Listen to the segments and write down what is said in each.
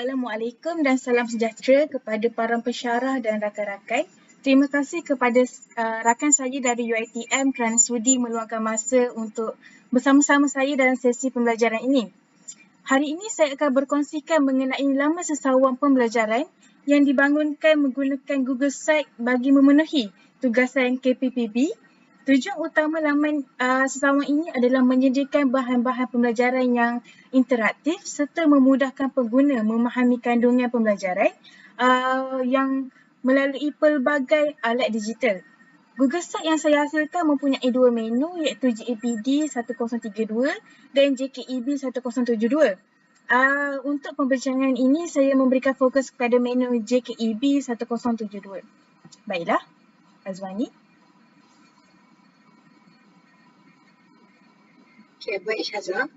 Assalamualaikum dan salam sejahtera kepada para pensyarah dan rakan-rakan. Terima kasih kepada rakan saya dari UiTM kerana sudi meluangkan masa untuk bersama-sama saya dalam sesi pembelajaran ini. Hari ini saya akan berkongsikan mengenai laman sesawang pembelajaran yang dibangunkan menggunakan Google Site bagi memenuhi tugasan KPPB. Tujuan utama laman sesawang ini adalah menyediakan bahan-bahan pembelajaran yang interaktif serta memudahkan pengguna memahami kandungan pembelajaran yang melalui pelbagai alat digital. Google Site yang saya hasilkan mempunyai dua menu iaitu GEPD 1032 dan JKEB 1072. Untuk pembincangan ini saya memberikan fokus kepada menu JKEB 1072. Baiklah, Azwani. Okay, baik Syazah.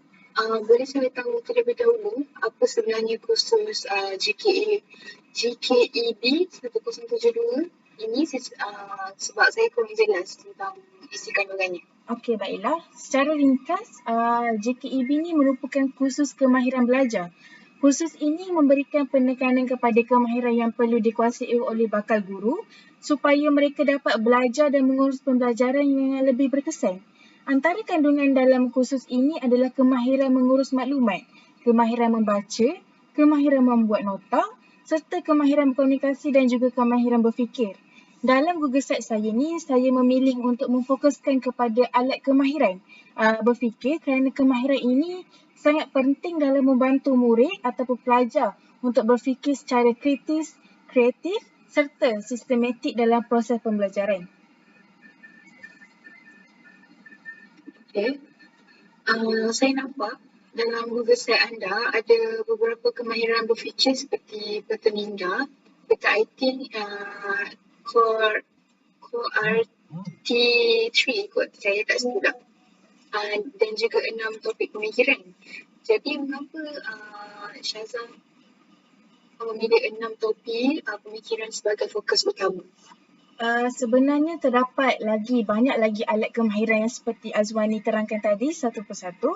Boleh saya tahu terlebih dahulu apa sebenarnya kursus GKEB 1072 ini sebab saya kurang jelas tentang isi kandungannya. Okey, baiklah. Secara ringkas, JKEB ini merupakan kursus kemahiran belajar. Kursus ini memberikan penekanan kepada kemahiran yang perlu dikuasai oleh bakal guru supaya mereka dapat belajar dan mengurus pembelajaran yang lebih berkesan. Antara kandungan dalam kursus ini adalah kemahiran mengurus maklumat, kemahiran membaca, kemahiran membuat nota, serta kemahiran berkomunikasi dan juga kemahiran berfikir. Dalam Google Site saya ni, saya memilih untuk memfokuskan kepada alat kemahiran berfikir kerana kemahiran ini sangat penting dalam membantu murid ataupun pelajar untuk berfikir secara kritis, kreatif serta sistematik dalam proses pembelajaran. Okay. Saya nampak dalam Google Site anda ada beberapa kemahiran berfikir seperti peta minda, peta IT, Core RT3 kot saya tak silap, dan juga 6 topik pemikiran. Jadi mengapa Syazah memilih 6 topik pemikiran sebagai fokus utama? Sebenarnya terdapat banyak lagi alat kemahiran yang seperti Azwani terangkan tadi satu persatu.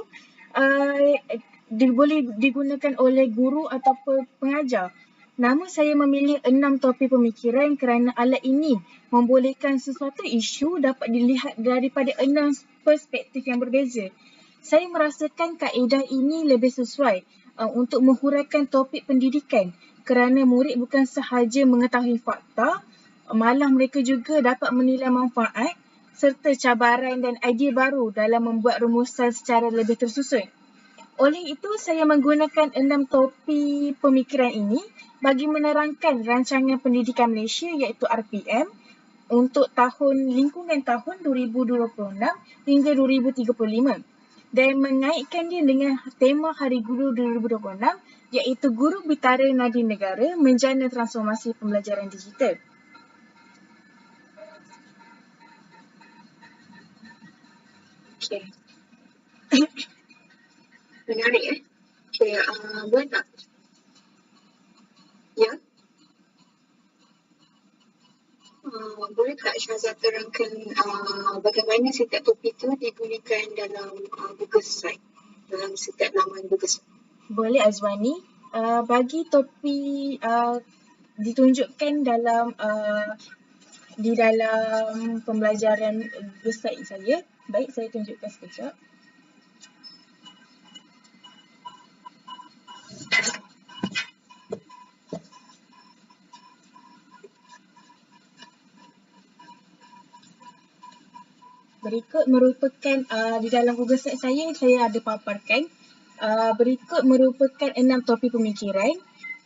Boleh digunakan oleh guru ataupun pengajar. Namun saya memilih 6 topik pemikiran kerana alat ini membolehkan sesuatu isu dapat dilihat daripada 6 perspektif yang berbeza. Saya merasakan kaedah ini lebih sesuai untuk menghuraikan topik pendidikan kerana murid bukan sahaja mengetahui fakta, malah mereka juga dapat menilai manfaat serta cabaran dan idea baru dalam membuat rumusan secara lebih tersusun. Oleh itu, saya menggunakan 6 topik pemikiran ini bagi menerangkan rancangan pendidikan Malaysia iaitu RPM untuk lingkungan tahun 2026 hingga 2035 dan mengaitkan dia dengan tema Hari Guru 2026 iaitu Guru Bitara Nadi Negara Menjana Transformasi Pembelajaran Digital. Okay. Menarik Okay, boleh tak? Ya? Boleh tak Syazah terangkan bagaimana setiap topik itu digunakan dalam Google Site, dalam setiap laman Google Site? Boleh Azwani. Bagi topik ditunjukkan di dalam pembelajaran Google Site saya. Baik, saya tunjukkan sekejap. Berikut merupakan di dalam Google Site saya ada paparkan. Berikut merupakan 6 topik pemikiran.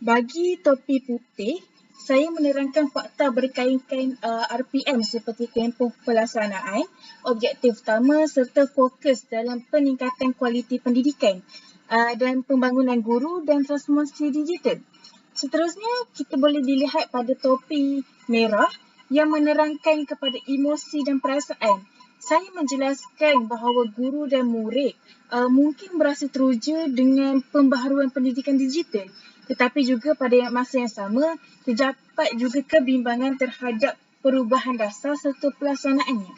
Bagi topik putih, saya menerangkan fakta berkaitan RPM seperti tempoh pelaksanaan, objektif utama serta fokus dalam peningkatan kualiti pendidikan dan pembangunan guru dan transformasi digital. Seterusnya, kita boleh dilihat pada topik merah yang menerangkan kepada emosi dan perasaan. Saya menjelaskan bahawa guru dan murid mungkin berasa teruja dengan pembaharuan pendidikan digital, tetapi juga pada masa yang sama terdapat juga kebimbangan terhadap perubahan dasar serta pelaksanaannya.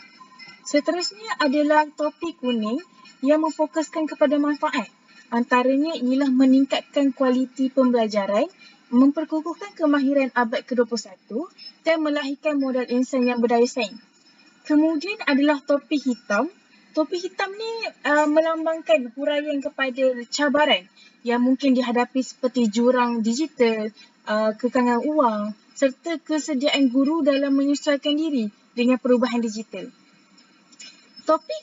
Seterusnya adalah topik kuning yang memfokuskan kepada manfaat. Antaranya ialah meningkatkan kualiti pembelajaran, memperkukuhkan kemahiran abad ke-21 dan melahirkan modal insan yang berdaya saing. Kemudian adalah topi hitam. Topi hitam ni melambangkan huraian kepada cabaran yang mungkin dihadapi seperti jurang digital, kekangan wang serta kesediaan guru dalam menyesuaikan diri dengan perubahan digital. Topik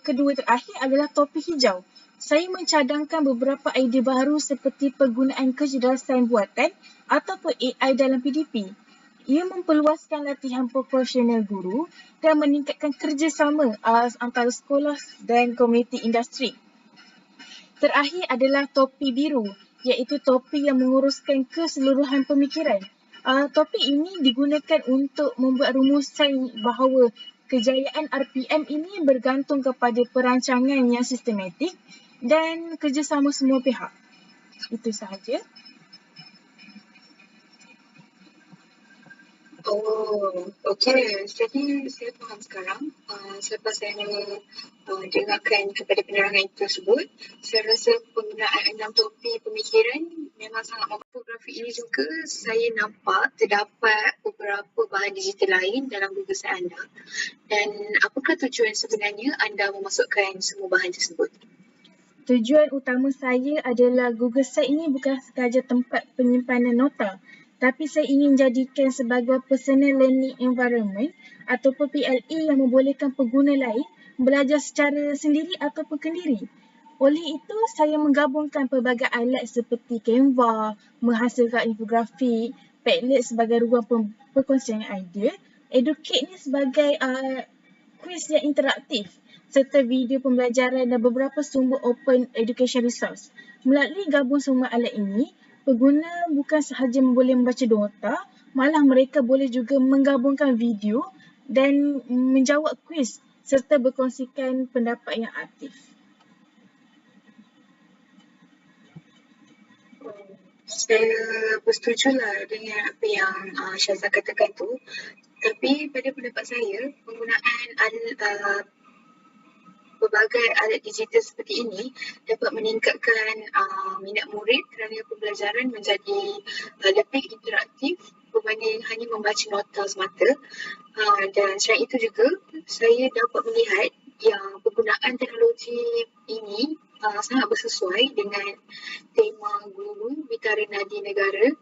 kedua terakhir adalah topi hijau. Saya mencadangkan beberapa idea baru seperti penggunaan kecerdasan buatan ataupun AI dalam PDP. Ia memperluaskan latihan proporsional guru dan meningkatkan kerjasama antara sekolah dan komuniti industri. Terakhir adalah topi biru, iaitu topi yang menguruskan keseluruhan pemikiran. Topi ini digunakan untuk membuat rumusan bahawa kejayaan RPM ini bergantung kepada perancangan yang sistematik dan kerjasama semua pihak. Itu sahaja. Oh, okey. Jadi saya faham sekarang. Selepas saya dengarkan kepada penerangan tersebut, saya rasa penggunaan 6 topi pemikiran memang sangat membantu. Grafik ini juga saya nampak terdapat beberapa bahan digital lain dalam Google Site anda. Dan apakah tujuan sebenarnya anda memasukkan semua bahan tersebut? Tujuan utama saya adalah Google Site ini bukan sekadar tempat penyimpanan nota, tapi saya ingin jadikan sebagai personal learning environment ataupun PLE yang membolehkan pengguna lain belajar secara sendiri ataupun kendiri. Oleh itu, saya menggabungkan pelbagai alat seperti Canva, menghasilkan infografik, Padlet sebagai ruang perkongsian idea, Educate ni sebagai kuis yang interaktif, serta video pembelajaran dan beberapa sumber open education resource. Melalui gabung semua alat ini, pengguna bukan sahaja boleh membaca nota, malah mereka boleh juga menggabungkan video dan menjawab kuis serta berkongsikan pendapat yang aktif. Saya bersetujulah dengan apa yang Syazah katakan tu. Tapi pada pendapat saya, penggunaan pelbagai alat digital seperti ini dapat meningkatkan minat murid kerana pembelajaran menjadi lebih interaktif berbanding hanya membaca nota semata. Dan selain itu juga, saya dapat melihat yang penggunaan teknologi ini sangat bersesuai dengan tema guru Mitara Nadi Negara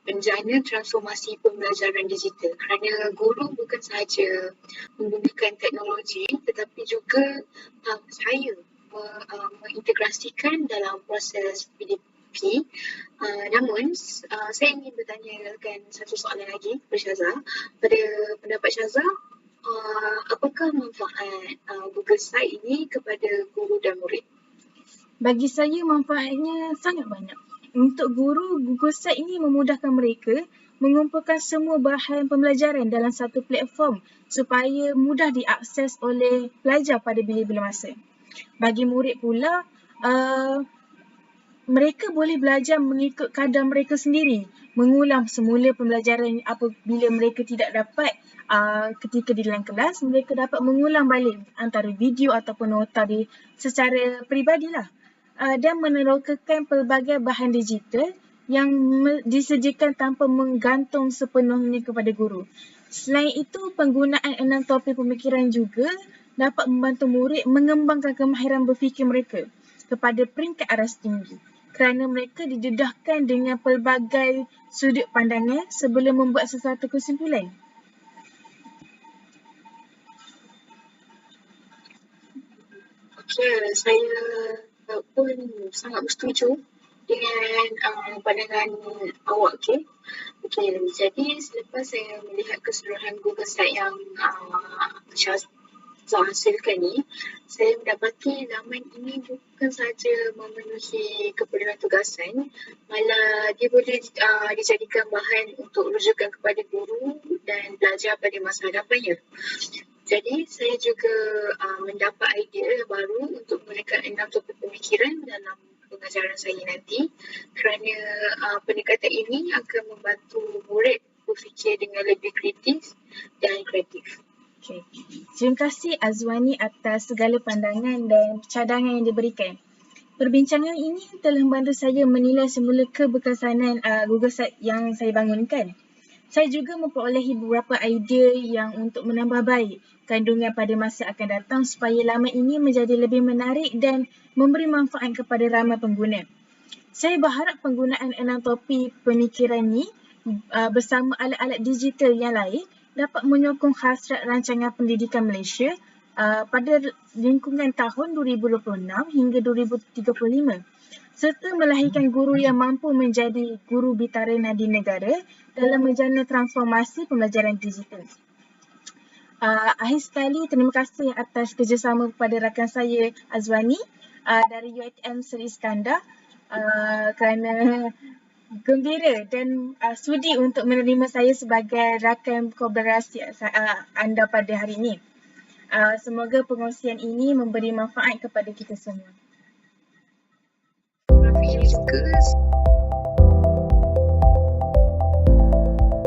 menjana transformasi pembelajaran digital, kerana guru bukan sahaja menggunakan teknologi tetapi juga saya mengintegrasikan dalam proses PDP. Namun saya ingin bertanyakan satu soalan lagi kepada Syazah. Pada pendapat Syazah, apakah manfaat Google Site ini kepada guru dan murid? Bagi saya manfaatnya sangat banyak. Untuk guru, Google Site ini memudahkan mereka mengumpulkan semua bahan pembelajaran dalam satu platform supaya mudah diakses oleh pelajar pada bila-bila masa. Bagi murid pula, mereka boleh belajar mengikut kadar mereka sendiri, mengulang semula pembelajaran apabila mereka tidak dapat ketika di dalam kelas, mereka dapat mengulang balik antara video ataupun nota secara peribadilah. Dan menerokakan pelbagai bahan digital yang disediakan tanpa menggantung sepenuhnya kepada guru. Selain itu, penggunaan 6 topi pemikiran juga dapat membantu murid mengembangkan kemahiran berfikir mereka kepada peringkat aras tinggi, kerana mereka didedahkan dengan pelbagai sudut pandangan sebelum membuat sesuatu kesimpulan. Okay, saya pun sangat bersetuju dengan pandangan awak. Okay, jadi selepas saya melihat keseluruhan Google Site yang Syazah hasilkan ni, saya mendapati laman ini bukan sahaja memenuhi keperluan tugasan, malah dia boleh dijadikan bahan untuk rujukan kepada guru dan pelajar pada masa hadapannya. Jadi saya juga mendapat idea baru untuk menggunakan 6 topik pemikiran dalam pengajaran saya nanti, kerana pendekatan ini akan membantu murid berfikir dengan lebih kritis dan kreatif. Okay. Terima kasih Azwani atas segala pandangan dan cadangan yang diberikan. Perbincangan ini telah membantu saya menilai semula keberkesanan Google Site yang saya bangunkan. Saya juga memperolehi beberapa idea yang untuk menambah baik kandungan pada masa akan datang supaya laman ini menjadi lebih menarik dan memberi manfaat kepada ramai pengguna. Saya berharap penggunaan 6 topik pemikiran ini bersama alat-alat digital yang lain dapat menyokong hasrat rancangan pendidikan Malaysia pada lingkungan tahun 2026 hingga 2035 serta melahirkan guru yang mampu menjadi guru bitara nadi negara dalam menjana transformasi pembelajaran digital. Akhir sekali, terima kasih atas kerjasama kepada rakan saya Azwani dari UiTM Seri Iskandar kerana gembira dan sudi untuk menerima saya sebagai rakan kolaborasi anda pada hari ini. Semoga pengongsian ini memberi manfaat kepada kita semua. Rafi juga